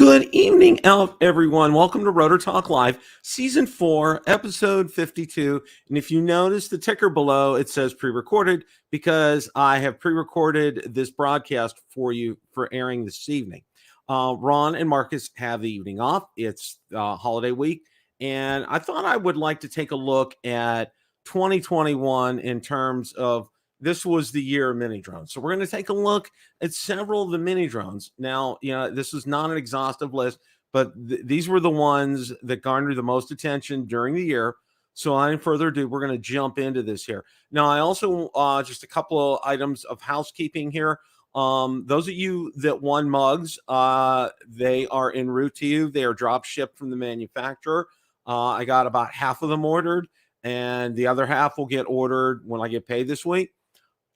Good evening, everyone. Welcome to Rotor Talk Live, Season 4, Episode 52. And if you notice the ticker below, it says pre-recorded because I have pre-recorded this broadcast for you for airing this evening. Ron and Marcus have the evening off. It's holiday week, and I thought I would like to take a look at 2021 in terms of this was the year of mini drones. So we're going to take a look at several of the mini drones. Now, this is not an exhaustive list, but these were the ones that garnered the most attention during the year. So without further ado, we're going to jump into this here. Now, I also, just a couple of items of housekeeping here. Those of you that won mugs, they are en route to you. They are drop shipped from the manufacturer. I got about half of them ordered, and the other half will get ordered when I get paid this week.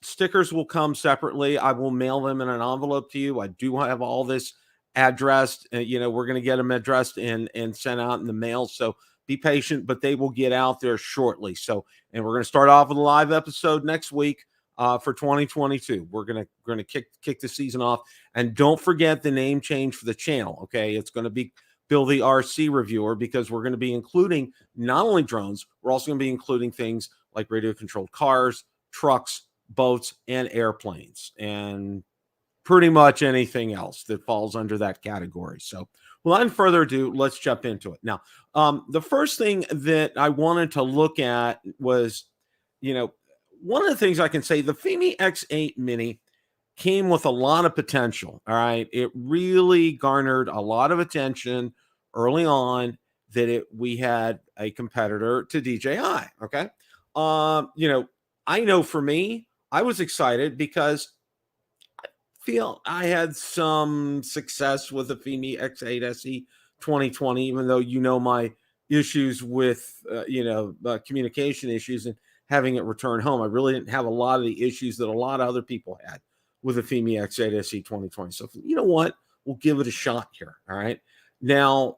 Stickers will come separately. I will mail them in an envelope to you. I do have all this addressed. We're going to get them addressed and sent out in the mail. So be patient, but they will get out there shortly. So, and we're going to start off with a live episode next week for 2022. We're going to kick the season off. And don't forget the name change for the channel. Okay, it's going to be Bill the RC Reviewer, because we're going to be including not only drones, we're also going to be including things like radio controlled cars, trucks, boats, and airplanes, and pretty much anything else that falls under that category. So without further ado, let's jump into it. Now, the first thing that I wanted to look at was, one of the things I can say, the Fimi X8 Mini came with a lot of potential. All right. It really garnered a lot of attention early on that we had a competitor to DJI. Okay. I know for me, I was excited because I feel I had some success with the Fimi X8 SE 2020, even though my issues with communication issues and having it return home. I really didn't have a lot of the issues that a lot of other people had with the Fimi X8 SE 2020. So you know what? We'll give it a shot here. All right. Now,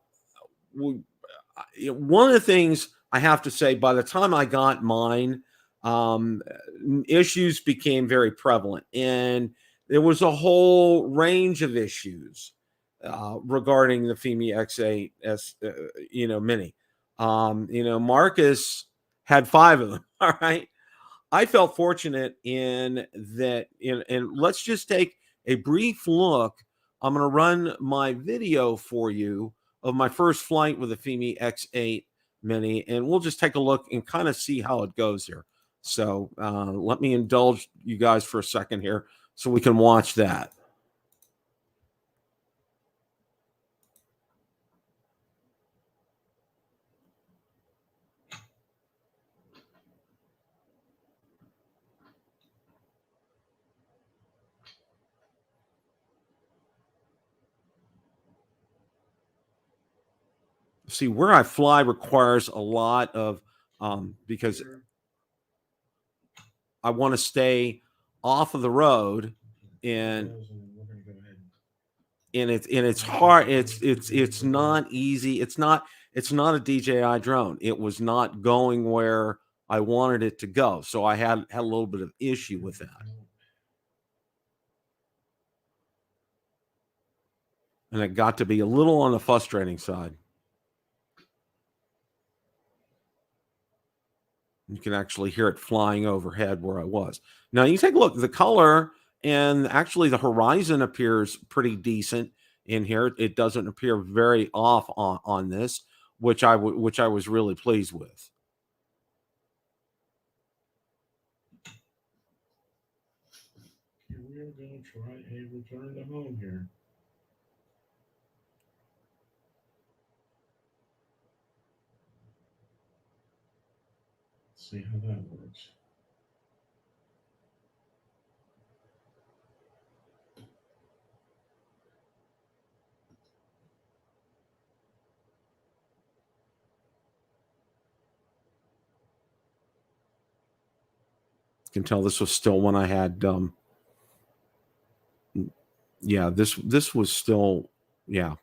one of the things I have to say, by the time I got mine, issues became very prevalent, and there was a whole range of issues regarding the Fimi X8 Mini. Marcus had 5 of them. All right. I felt fortunate in that, and let's just take a brief look. I'm going to run my video for you of my first flight with the Fimi X8 Mini, and we'll just take a look and kind of see how it goes here. So let me indulge you guys for a second here so we can watch that. See, where I fly requires a lot of, because I want to stay off of the road, and it's hard. It's not easy. It's not a DJI drone. It was not going where I wanted it to go. So I had a little bit of issue with that. And it got to be a little on the frustrating side. You can actually hear it flying overhead where I was. Now you take a look, the color and actually the horizon appears pretty decent in here. It doesn't appear very off on this, which I was really pleased with. We're going to try a return to home here. Let's see how that works. You can tell this was still when I had yeah, this was still, yeah.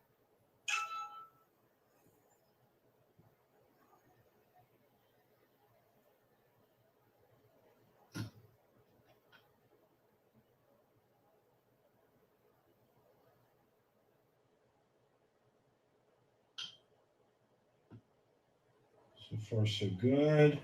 So far, so good.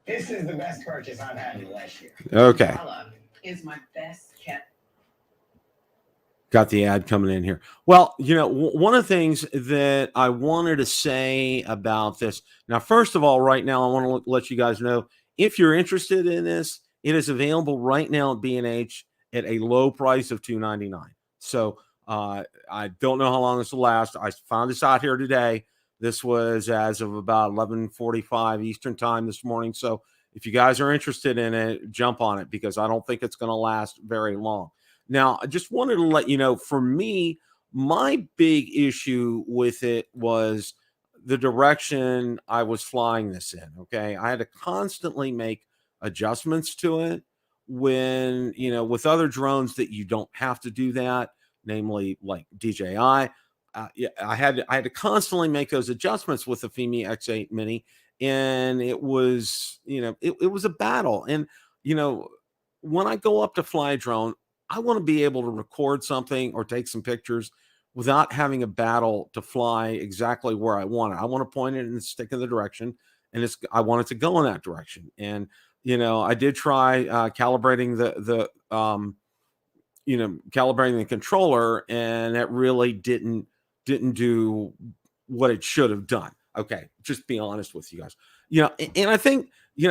This is the best purchase I've had in the last year. Okay. Is my best kept. Got the ad coming in here. Well, one of the things that I wanted to say about this. Now, first of all, right now, I want to let you guys know, if you're interested in this, it is available right now at B&H at a low price of $299. So I don't know how long this will last. I found this out here today. This was as of about 11:45 Eastern time this morning. So if you guys are interested in it, jump on it, because I don't think it's going to last very long. Now, I just wanted to let you know, for me, my big issue with it was the direction I was flying this in. Okay. I had to constantly make adjustments to it when, with other drones that you don't have to do that, namely like DJI. Yeah, I had to constantly make those adjustments with the Fimi X8 Mini, and it was, it was a battle. And, when I go up to fly a drone, I want to be able to record something or take some pictures without having a battle to fly exactly where I want it. I want to point it and stick in the direction, and I want it to go in that direction. And I did try calibrating calibrating the controller, and that really didn't do what it should have done. Okay, just be honest with you guys. And I think,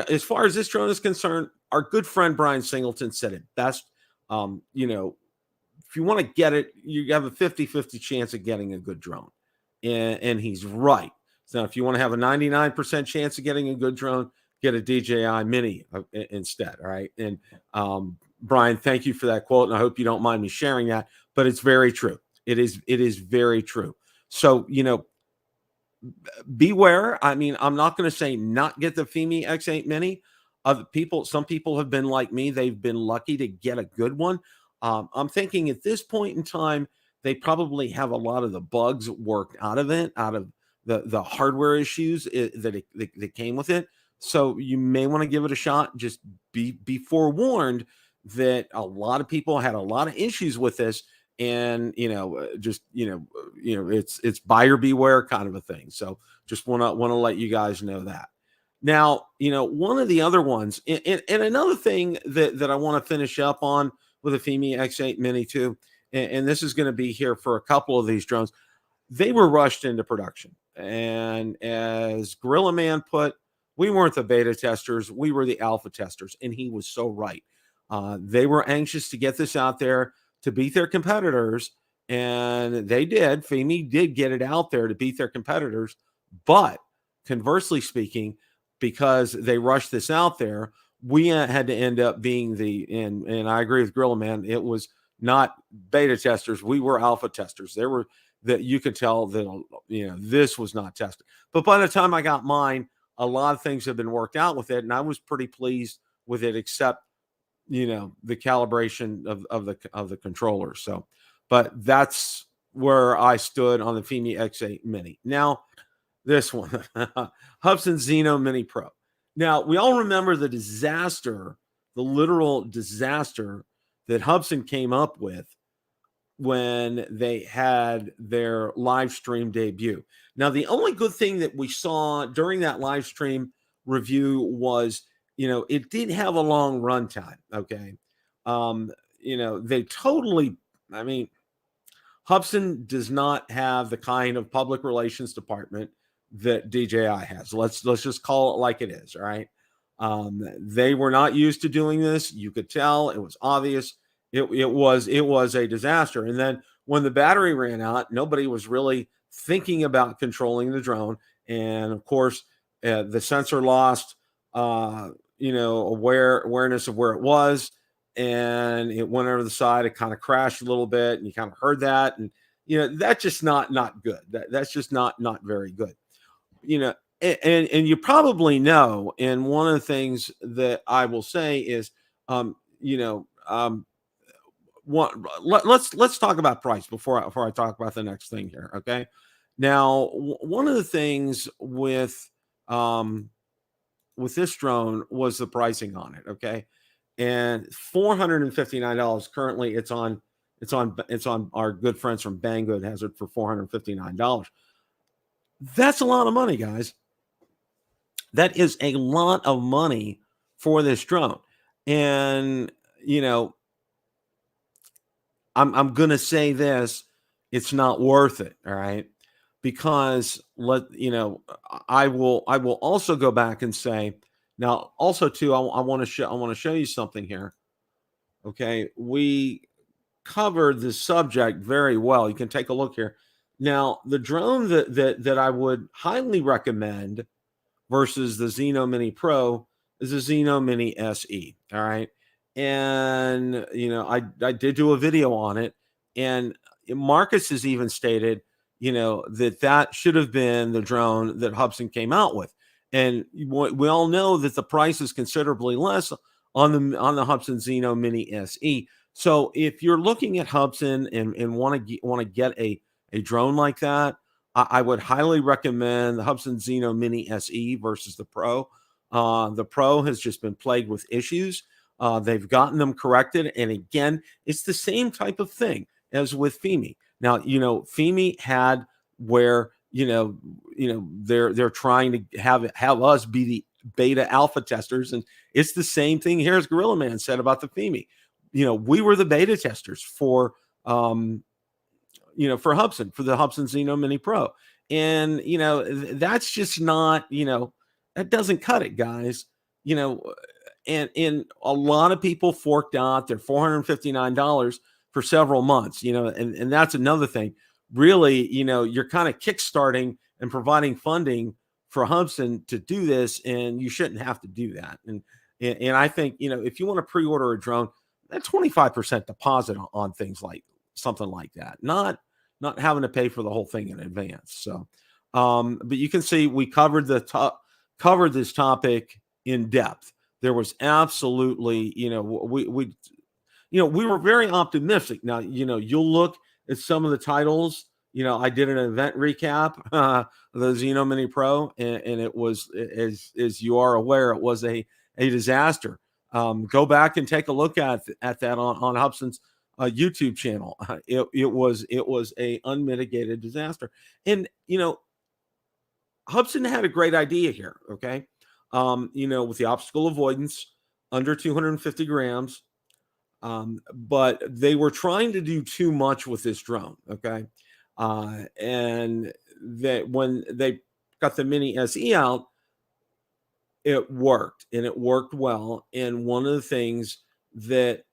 as far as this drone is concerned, our good friend Brian Singleton said it best. If you want to get it, you have a 50-50 chance of getting a good drone. And he's right. So if you want to have a 99% chance of getting a good drone, get a DJI Mini instead. All right. And Brian, thank you for that quote. And I hope you don't mind me sharing that, but it's very true. It is very true. So, beware. I mean, I'm not going to say not get the Fimi X8 Mini. Some people have been like me. They've been lucky to get a good one. I'm thinking at this point in time, they probably have a lot of the bugs worked out of it, out of the hardware issues that came with it. So you may want to give it a shot. Just be forewarned that a lot of people had a lot of issues with this, and it's buyer beware kind of a thing. So just want to let you guys know that. Now, one of the other ones, and another thing that I want to finish up on with the Fimi X8 Mini too, and this is going to be here for a couple of these drones. They were rushed into production, and as Gorilla Man put, we weren't the beta testers, we were the alpha testers, and he was so right. They were anxious to get this out there to beat their competitors, and they did. Fimi did get it out there to beat their competitors, but conversely speaking, because they rushed this out there, we had to end up being and I agree with Gorilla Man, it was not beta testers, we were alpha testers. There were that you could tell that this was not tested. But by the time I got mine, a lot of things have been worked out with it, and I was pretty pleased with it, except the calibration of the controller. So, but that's where I stood on the Fimi X8 Mini. Now, this one, Hubsan Xeno Mini Pro. Now, we all remember the literal disaster that Hubsan came up with when they had their live stream debut. Now, the only good thing that we saw during that live stream review was, it did have a long runtime. Okay. They totally, I mean, Hubsan does not have the kind of public relations department that DJI has. Let's just call it like it is. All right. They were not used to doing this. You could tell, it was obvious. It was a disaster. And then when the battery ran out, nobody was really thinking about controlling the drone. And of course, the sensor lost, awareness of where it was. and it went over the side. It kind of crashed a little bit, and you kind of heard that, and that's just not good. That's just not very good. And you probably know. And one of the things that I will say is, let's talk about price before I talk about the next thing here. Okay. Now, one of the things with this drone was the pricing on it. Okay. And $459 currently. It's on our good friends from Banggood has it for $459. That's a lot of money, guys. That is a lot of money for this drone. And I'm gonna say this, it's not worth it, all right? Because I will also go back and say, now also too, I want to show you something here. Okay, we covered the subject very well. You can take a look here. Now, the drone that I would highly recommend versus the Xeno Mini Pro is the Xeno Mini SE. All right. And, I did do a video on it. And Marcus has even stated, that should have been the drone that Hubsan came out with. And we all know that the price is considerably less on the Hubsan Xeno Mini SE. So if you're looking at Hubsan and want to get a drone like that, I would highly recommend the Hubsan Xeno Mini SE versus the Pro. The Pro has just been plagued with issues. They've gotten them corrected. And again, it's the same type of thing as with Fimi. Now, Fimi had where, they're trying to have us be the beta alpha testers. And it's the same thing here as Gorilla Man said about the Fimi. We were the beta testers for Hubsan, for the Hubsan Xeno Mini Pro. And, that's just not, that doesn't cut it, guys. And a lot of people forked out their $459 for several months, and that's another thing. Really, you're kind of kickstarting and providing funding for Hubsan to do this, and you shouldn't have to do that. And I think, if you want to pre-order a drone, that 25% deposit on things like something like that, not having to pay for the whole thing in advance. So, but you can see we covered this topic in depth. There was absolutely, we were very optimistic. Now, you'll look at some of the titles. I did an event recap, the Xeno Mini Pro, and it was, as you are aware, it was a disaster. Go back and take a look at that on Hubsan's YouTube channel. It was a unmitigated disaster. And Hubsan had a great idea here. Okay, with the obstacle avoidance under 250 grams, but they were trying to do too much with this drone. Okay, and that when they got the Mini SE out, it worked, and it worked well. And one of the things that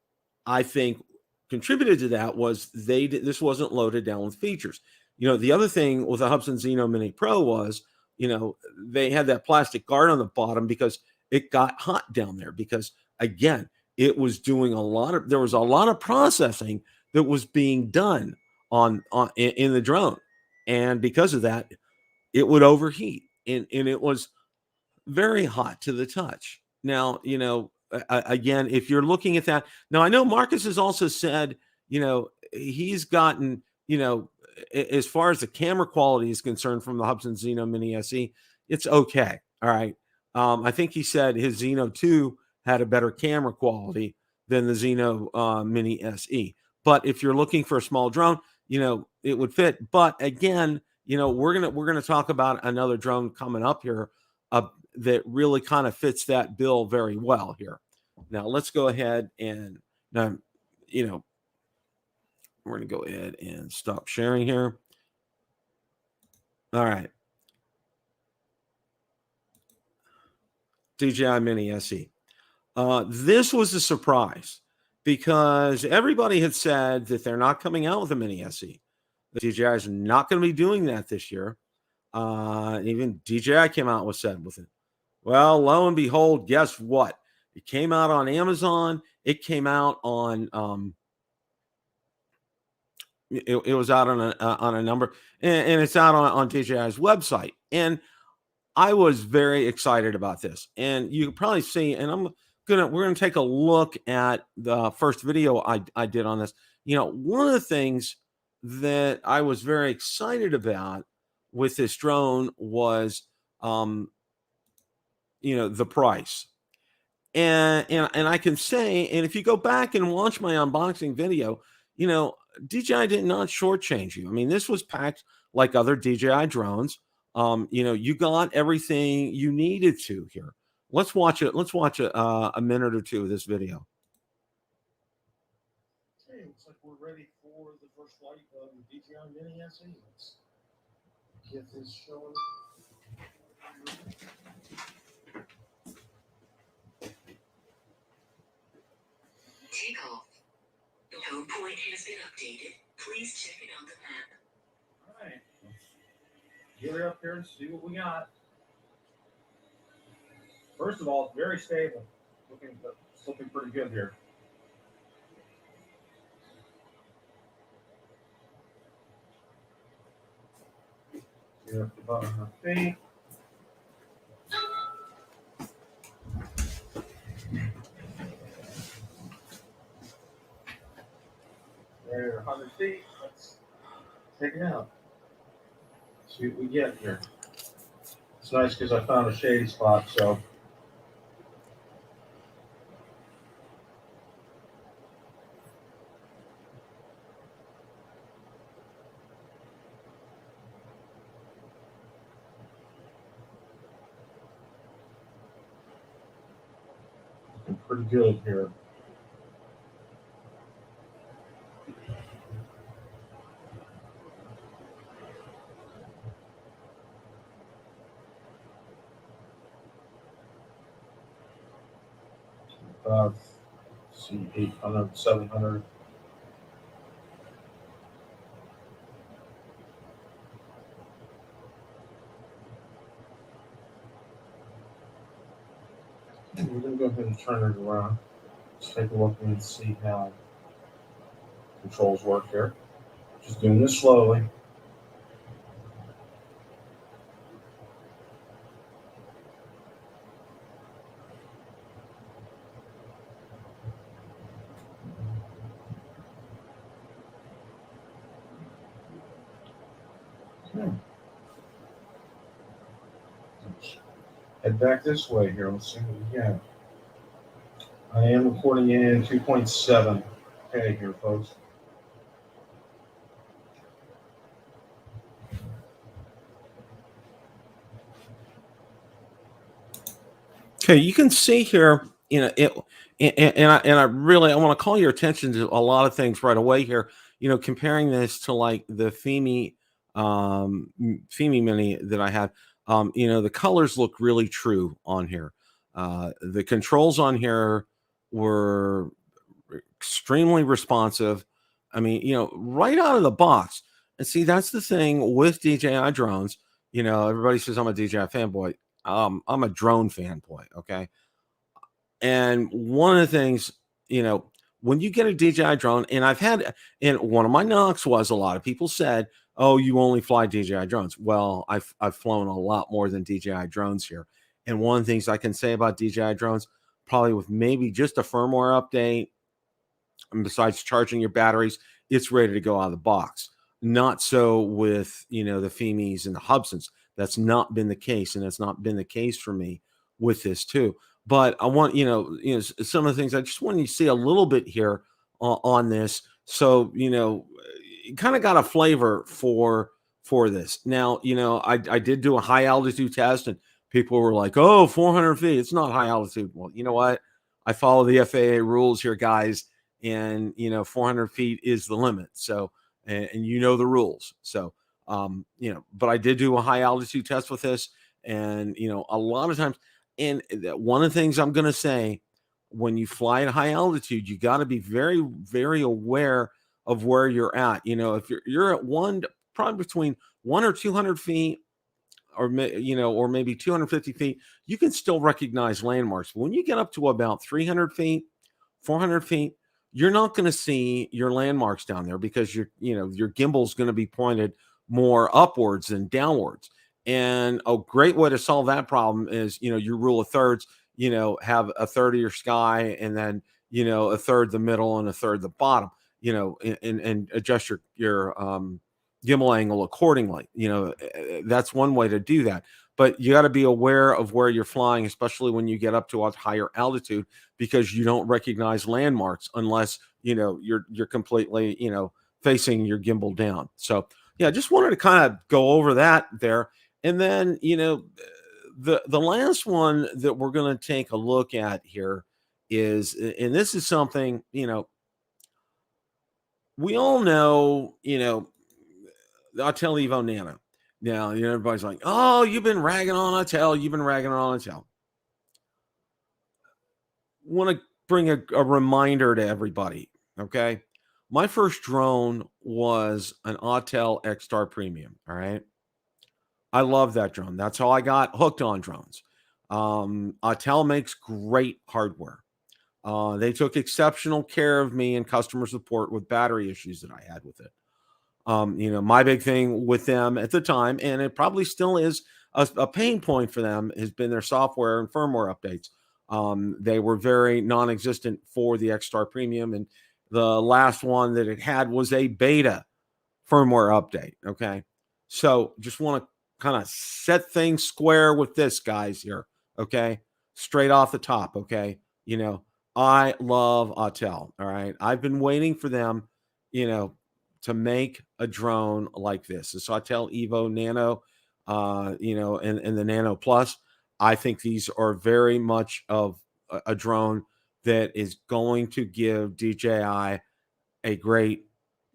I think contributed to that was this wasn't loaded down with features. The other thing with the Hubsan Xeno Mini Pro was, they had that plastic guard on the bottom because it got hot down there, because again, it was doing there was a lot of processing that was being done in the drone. And because of that, it would overheat, and it was very hot to the touch. Now, again, if you're looking at that, now I know Marcus has also said, he's gotten, as far as the camera quality is concerned from the Hubsan Xeno Mini SE, it's okay. All right. I think he said his Xeno 2 had a better camera quality than the Xeno Mini SE. But if you're looking for a small drone, it would fit. But again, we're gonna talk about another drone coming up here that really kind of fits that bill very well here. Now let's go ahead and we're going to go ahead and stop sharing here. All right. DJI Mini SE. This was a surprise because everybody had said that they're not coming out with a Mini SE. The DJI is not going to be doing that this year. Even DJI came out with it. Well, lo and behold, guess what? It came out on Amazon. It came out on it was out on a number, and it's out on DJI's website. And I was very excited about this. And you can probably see, and we're gonna take a look at the first video I did on this. One of the things that I was very excited about with this drone was the price. And I can say, and if you go back and watch my unboxing video, DJI did not shortchange you. I mean, this was packed like other DJI drones. You got everything you needed to here. Let's watch it. Let's watch a minute or two of this video. Okay, looks like we're ready for the first flight of the DJI Mini Se. Let's get this shown. Takeoff. The home point has been updated. Please check it on the map. All right. Get her up here and see what we got. First of all, it's very stable. Looking pretty good here. Get up about her feet. There, 100 feet. Let's take it out. See what we get here. It's nice because I found a shady spot, so. Looking pretty good here. See, 800, 700. We're going to go ahead and turn it around. Let's take a look and see how controls work here. Just doing this slowly. Head back this way here. Let's see what we got. I am recording in 2.7. Okay, here, folks. Okay, you can see here, and I want to call your attention to a lot of things right away here. Comparing this to like the Fimi Mini that I had. The colors look really true on here. The controls on here were extremely responsive. I mean, right out of the box. And see, that's the thing with DJI drones. Everybody says I'm a DJI fanboy. I'm a drone fanboy. Okay. And one of the things, when you get a DJI drone, and one of my knocks was a lot of people said, oh, you only fly DJI drones. Well, I've flown a lot more than DJI drones here. And one of the things I can say about DJI drones, probably with maybe just a firmware update, and besides charging your batteries, it's ready to go out of the box. Not so with, the Fimis and the Hubsans. That's not been the case. And that's not been the case for me with this too. But I want, some of the things I just want you to see a little bit here on this. So, you kind of got a flavor for this. Now, I did do a high altitude test and people were like, oh, 400 feet. It's not high altitude. Well, you know what? I follow the FAA rules here, guys. And, 400 feet is the limit. So, and the rules. So, but I did do a high altitude test with this. And, a lot of times, and one of the things I'm going to say, when you fly at high altitude, you got to be very, very aware of where you're at. If you're at probably between 100 or 200 feet, or maybe 250 feet, you can still recognize landmarks. But when you get up to about 300 feet, 400 feet, you're not going to see your landmarks down there because your gimbal is going to be pointed more upwards than downwards. And a great way to solve that problem is, your rule of thirds, have a third of your sky and then, a third the middle and a third the bottom, and adjust your gimbal angle accordingly. That's one way to do that. But you got to be aware of where you're flying, especially when you get up to a higher altitude, because you don't recognize landmarks unless you're completely facing your gimbal down. So yeah, just wanted to kind of go over that there. And then the last one that we're going to take a look at here is, and this is something we all know, Autel Evo Nano. Now, everybody's like, oh, you've been ragging on Autel. You've been ragging on Autel. Want to bring a reminder to everybody, okay? My first drone was an Autel X-Star Premium, all right? I love that drone. That's how I got hooked on drones. Autel makes great hardware. They took exceptional care of me and customer support with battery issues that I had with it. My big thing with them at the time, and it probably still is a pain point for them, has been their software and firmware updates. They were very non-existent for the X-Star Premium, and the last one that it had was a beta firmware update. Okay, so just want to kind of set things square with this, guys, here. Okay, straight off the top. Okay, I love Autel. All right, I've been waiting for them, to make a drone like this. This Autel Evo Nano, and the Nano Plus. I think these are very much of a drone that is going to give DJI a great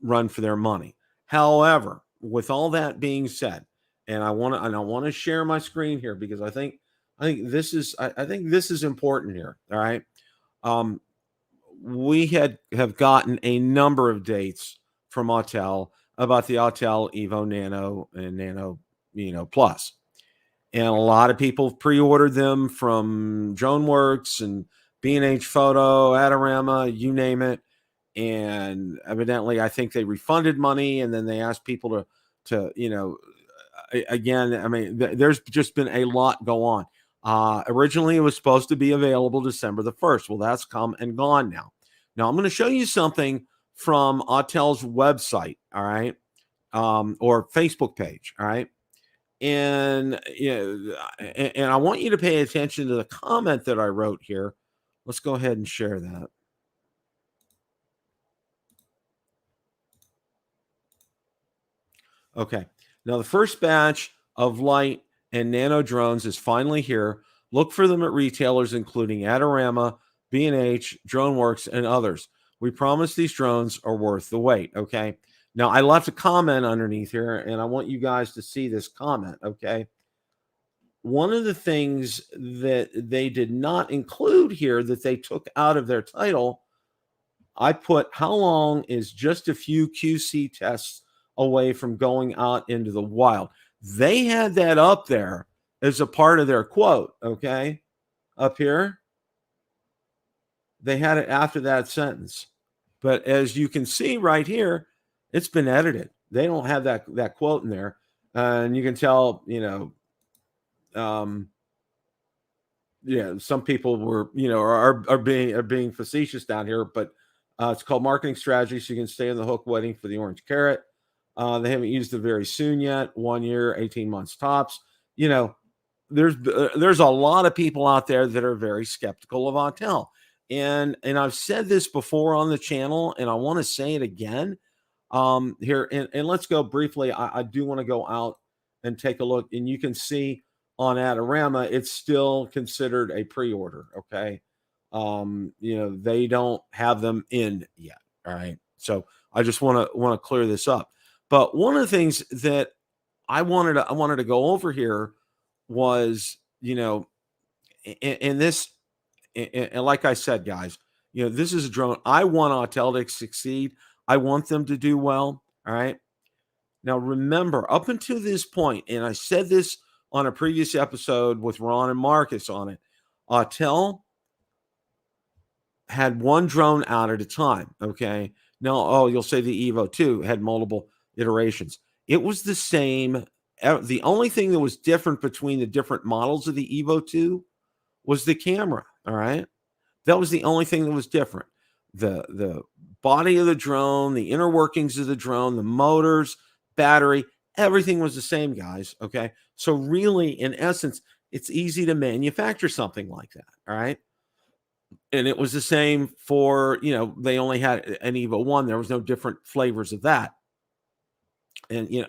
run for their money. However, with all that being said, and I want to share my screen here because I think this is important here. All right. We have gotten a number of dates from Autel about the Autel Evo Nano and Nano, Plus. And a lot of people have pre-ordered them from DroneWorks and B&H Photo, Adorama, you name it. And evidently, I think they refunded money, and then they asked people to again, I mean, there's just been a lot go on. Originally, it was supposed to be available December the 1st. Well, that's come and gone now. Now, I'm going to show you something from Autel's website, all right, or Facebook page, all right. And and I want you to pay attention to the comment that I wrote here. Let's go ahead and share that. Okay. Now the first batch of light and nano drones is finally here. Look for them at retailers including Adorama, B&H, DroneWorks, and others. We promise these drones are worth the wait. Okay. Now I left a comment underneath here, and I want you guys to see this comment. Okay. One of the things that they did not include here that they took out of their title, I put how long is just a few QC tests away from going out into the wild. They had that up there as a part of their quote. Okay. Up here. They had it after that sentence. But as you can see right here, it's been edited. They don't have that quote in there. And you can tell, some people were, are being facetious down here, but it's called marketing strategy. So you can stay on the hook waiting for the orange carrot. They haven't used it very soon yet. 1 year, 18 months tops. There's a lot of people out there that are very skeptical of Autel. And I've said this before on the channel, and I want to say it again here. And let's go briefly. I do want to go out and take a look, and you can see on Adorama, it's still considered a pre-order. Okay. They don't have them in yet. All right. So I just want to clear this up. But one of the things that I wanted to go over here was, in this, and like I said, guys, this is a drone. I want Autel to succeed. I want them to do well. All right. Now, remember, up until this point, and I said this on a previous episode with Ron and Marcus on it. Autel had one drone out at a time. Okay. Now, you'll say the Evo 2 had multiple iterations. It was the same. The only thing that was different between the different models of the Evo 2 was the camera. All right. That was the only thing that was different. The body of the drone, the inner workings of the drone, the motors, battery, everything was the same, guys. Okay. So really, in essence, it's easy to manufacture something like that. All right. And it was the same for, they only had an Evo 1. There was no different flavors of that. And,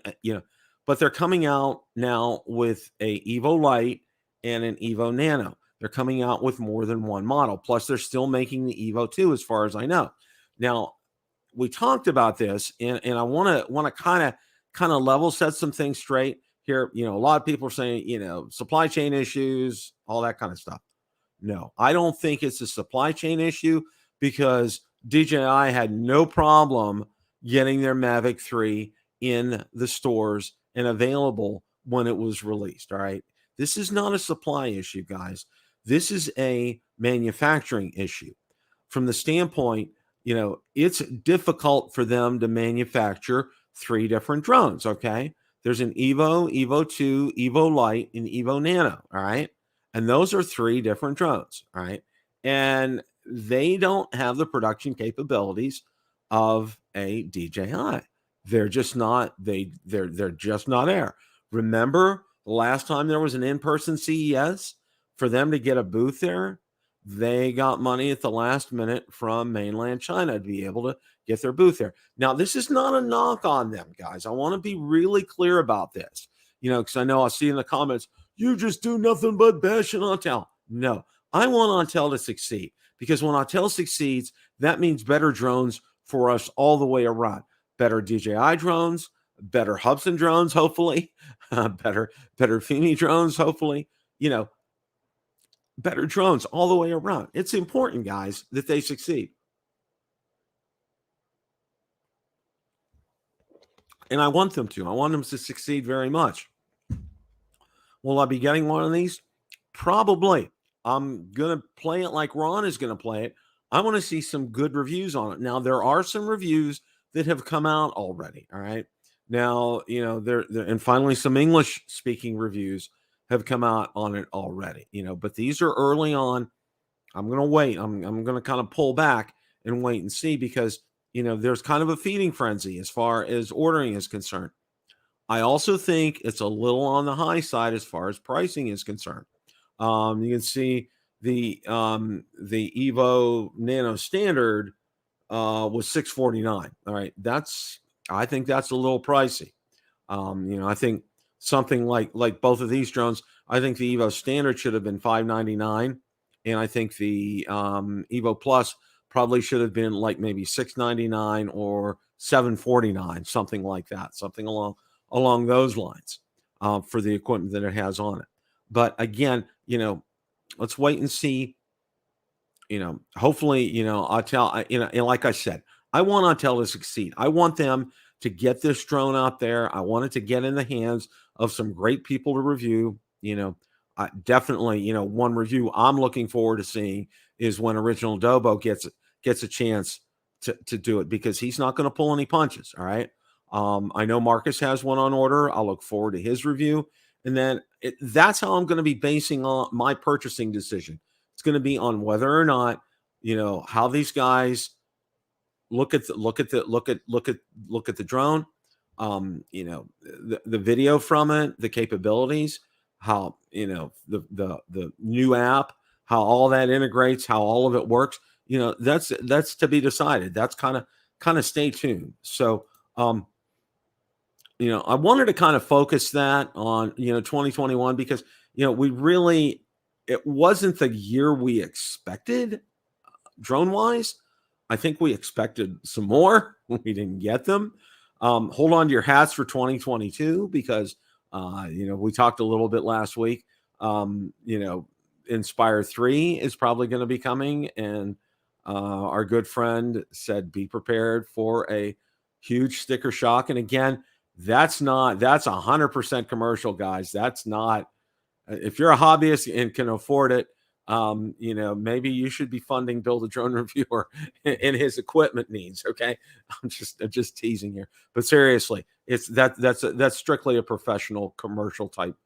but they're coming out now with a Evo Lite and an Evo Nano. They're coming out with more than one model. Plus, they're still making the Evo 2, as far as I know. Now, we talked about this, and I want to kind of level set some things straight here. A lot of people are saying, supply chain issues, all that kind of stuff. No, I don't think it's a supply chain issue, because DJI had no problem getting their Mavic 3 in the stores and available when it was released. All right. This is not a supply issue, guys. This is a manufacturing issue. From the standpoint, it's difficult for them to manufacture 3 different drones. Okay. There's an Evo, Evo 2, Evo Lite, and Evo Nano. All right. And those are 3 different drones. All right. And they don't have the production capabilities of a DJI. They're just not, they're just not there. Remember the last time there was an in-person CES, for them to get a booth there, they got money at the last minute from mainland China to be able to get their booth there. Now, this is not a knock on them, guys. I want to be really clear about this, because I know I see in the comments, you just do nothing but bash on Autel. No, I want Autel to succeed, because when Autel succeeds, that means better drones for us all the way around. Better DJI drones, better Hubsan drones, hopefully, better Fimi drones, hopefully, better drones all the way around. It's important, guys, that they succeed. And I want them to. I want them to succeed very much. Will I be getting one of these? Probably. I'm going to play it like Ron is going to play it. I want to see some good reviews on it. Now, there are some reviews that have come out already. All right. Now, there and finally some English speaking reviews have come out on it already, but these are early on. I'm going to wait. I'm going to kind of pull back and wait and see, because, there's kind of a feeding frenzy as far as ordering is concerned. I also think it's a little on the high side as far as pricing is concerned. You can see the Evo Nano Standard was $649. All right, I think that's a little pricey. I think something like both of these drones, I think the Evo Standard should have been $599, and I think the Evo Plus probably should have been like maybe $699 or $749, something like that, something along those lines, for the equipment that it has on it. But again, let's wait and see. Hopefully, Autel, like I said, I want Autel to succeed. I want them to get this drone out there. I want it to get in the hands of some great people to review. Definitely, one review I'm looking forward to seeing is when Original Dobo gets a chance to do it, because he's not going to pull any punches. All right. I know Marcus has one on order. I'll look forward to his review. And then that's how I'm going to be basing on my purchasing decision. It's going to be on whether or not, how these guys look at the drone, the video from it, the capabilities, how, the new app, how all that integrates, how all of it works. That's to be decided. That's kind of stay tuned. So, I wanted to kind of focus that on, 2021, because, it wasn't the year we expected drone wise. I think we expected some more. We didn't get them. Hold on to your hats for 2022, because, we talked a little bit last week. Inspire 3 is probably going to be coming. And our good friend said, be prepared for a huge sticker shock. And again, That's 100% commercial, guys. That's not, if you're a hobbyist and can afford it, maybe you should be funding Build a Drone Reviewer and his equipment needs. Okay. I'm just teasing here, but seriously, that's strictly a professional commercial type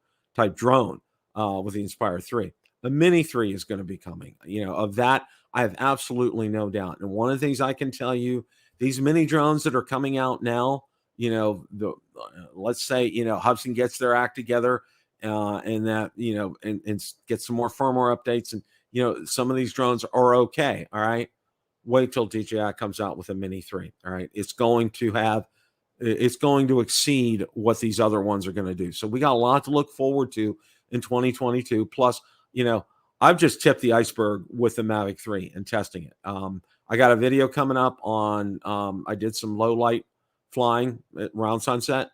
drone, with the Inspire 3. The Mini 3 is going to be coming, of that. I have absolutely no doubt. And one of the things I can tell you, these mini drones that are coming out now, let's say, Hubsan gets their act together, and that, and get some more firmware updates. And, some of these drones are okay. All right. Wait till DJI comes out with a Mini 3. All right. It's going to exceed what these other ones are going to do. So we got a lot to look forward to in 2022. Plus, I've just tipped the iceberg with the Mavic 3 and testing it. I got a video coming up on, I did some low light flying around sunset,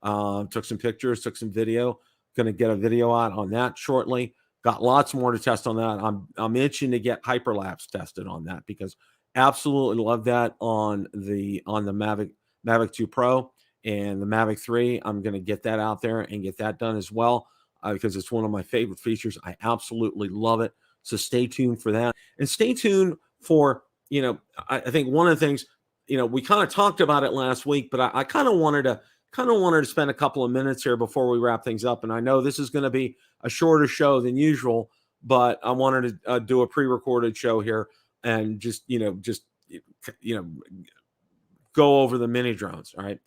took some pictures, took some video. Going to get a video out on that shortly. Got lots more to test on that. I'm itching to get hyperlapse tested on that, because absolutely love that on the Mavic 2 Pro and the Mavic 3. I'm going to get that out there and get that done as well, because it's one of my favorite features. I absolutely love it. So stay tuned for that, and stay tuned for, I think one of the things, we kind of talked about it last week, but I kind of wanted to spend a couple of minutes here before we wrap things up. And I know this is going to be a shorter show than usual, but I wanted to do a pre-recorded show here and just go over the mini drones. All right.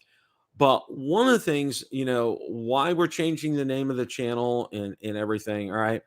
But one of the things, why we're changing the name of the channel and everything. All right.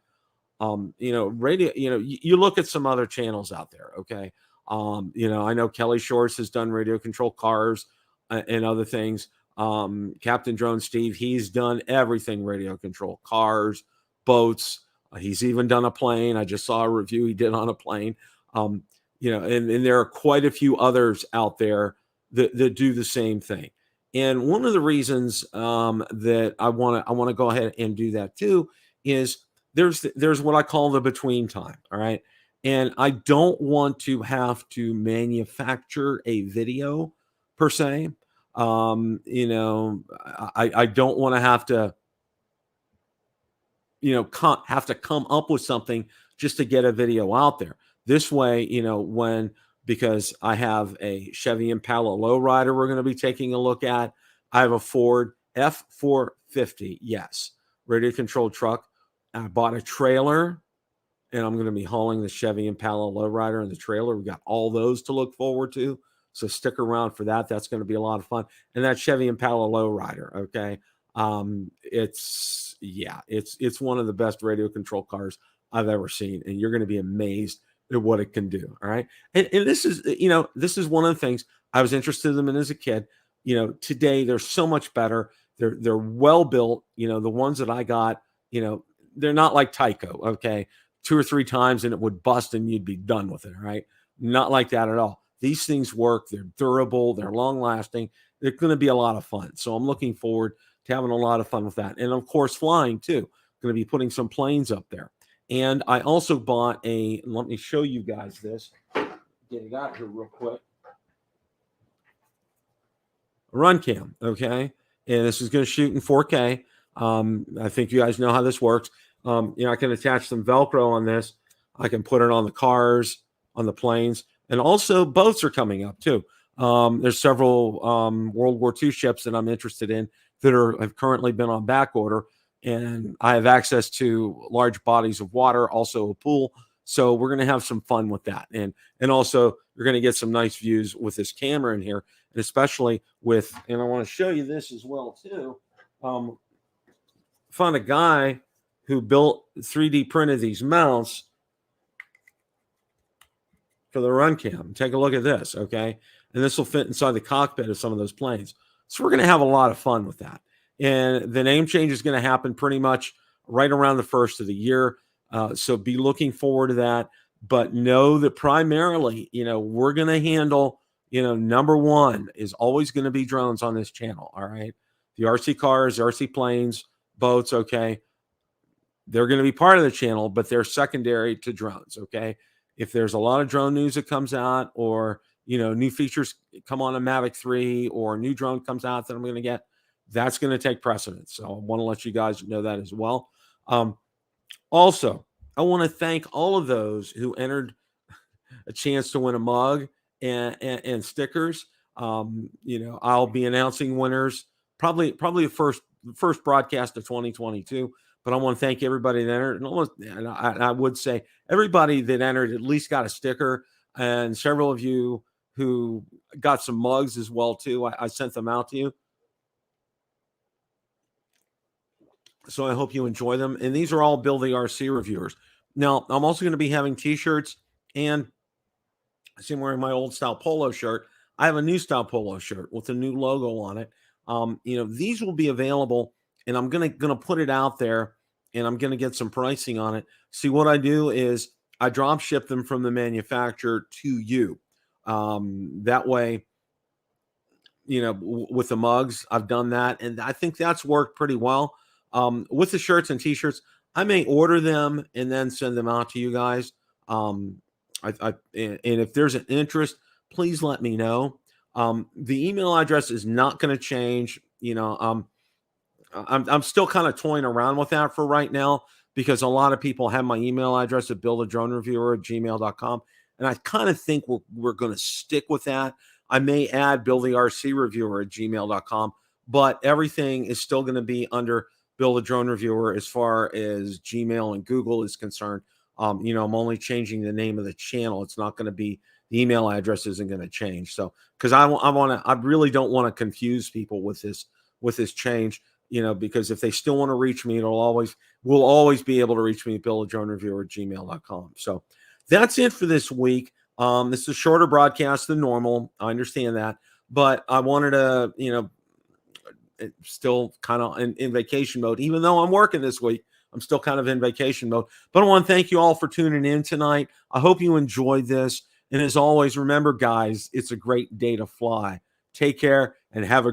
Radio, you look at some other channels out there. Okay. I know Kelly Shorts has done radio control cars and other things. Captain Drone Steve, he's done everything radio control, cars, boats. He's even done a plane. I just saw a review he did on a plane. And there are quite a few others out there that do the same thing. And one of the reasons that I want to go ahead and do that too is there's what I call the between time. All right. And I don't want to have to manufacture a video per se. I don't want to have to, have to come up with something just to get a video out there. This way, because I have a Chevy Impala lowrider we're going to be taking a look at. I have a Ford F450, yes, radio controlled truck. I bought a trailer, and I'm going to be hauling the Chevy Impala lowrider and the trailer. We got all those to look forward to. So stick around for that. That's going to be a lot of fun. And that Chevy Impala lowrider, okay, it's one of the best radio control cars I've ever seen, and you're going to be amazed at what it can do. All right, and this is one of the things I was interested in them as a kid. Today they're so much better. They're well built. The ones that I got, they're not like Tyco. Okay, 2 or 3 times and it would bust and you'd be done with it. All right, not like that at all. These things work. They're durable. They're long lasting. They're going to be a lot of fun. So I'm looking forward to having a lot of fun with that. And of course, flying too. Going to be putting some planes up there. And I also bought let me show you guys this. Get it out here real quick. A run cam. Okay. And this is going to shoot in 4K. I think you guys know how this works. I can attach some Velcro on this. I can put it on the cars, on the planes. And also boats are coming up too. There's several World War II ships that I'm interested in that have currently been on back order, and I have access to large bodies of water, also a pool. So we're going to have some fun with that, and also you're going to get some nice views with this camera in here, and especially with. And I want to show you this as well too. Found a guy who built 3D printed these mounts for the run cam. Take a look at this, okay? And this will fit inside the cockpit of some of those planes. So we're going to have a lot of fun with that. And the name change is going to happen pretty much right around the first of the year. So be looking forward to that. But know that primarily, we're going to handle, number one is always going to be drones on this channel, all right? The RC cars, RC planes, boats, okay? They're going to be part of the channel, but they're secondary to drones, okay? If there's a lot of drone news that comes out, or new features come on a Mavic 3, or a new drone comes out that I'm going to get, that's going to take precedence. So I want to let you guys know that as well. Also, I want to thank all of those who entered a chance to win a mug and stickers. I'll be announcing winners probably the first broadcast of 2022. But I want to thank everybody that entered, and I would say everybody that entered at least got a sticker, and several of you who got some mugs as well too. I sent them out to you. So I hope you enjoy them. And these are all Bill the RC reviewers. Now, I'm also going to be having t-shirts, and I see I'm wearing my old style polo shirt. I have a new style polo shirt with a new logo on it. These will be available, and I'm gonna put it out there, and I'm gonna get some pricing on it. See, what I do is I drop ship them from the manufacturer to you. That way, with the mugs, I've done that, and I think that's worked pretty well. With the shirts and t-shirts, I may order them and then send them out to you guys. And if there's an interest, please let me know. The email address is not going to change. I'm still kind of toying around with that for right now, because a lot of people have my email address at buildadronereviewer@gmail.com. And I kind of think we're going to stick with that. I may add buildthercreviewer@gmail.com, but everything is still going to be under Build a Drone Reviewer as far as Gmail and Google is concerned. I'm only changing the name of the channel. It's not going to be, the email address isn't going to change. So, because I really don't want to confuse people with this change, because if they still want to reach me, we'll always be able to reach me at buildadronereviewer@gmail.com. So that's it for this week. This is a shorter broadcast than normal. I understand that, but I wanted to, still kind of in vacation mode, even though I'm working this week. I'm still kind of in vacation mode, but I want to thank you all for tuning in tonight. I hope you enjoyed this. And as always, remember, guys, it's a great day to fly. Take care and have a great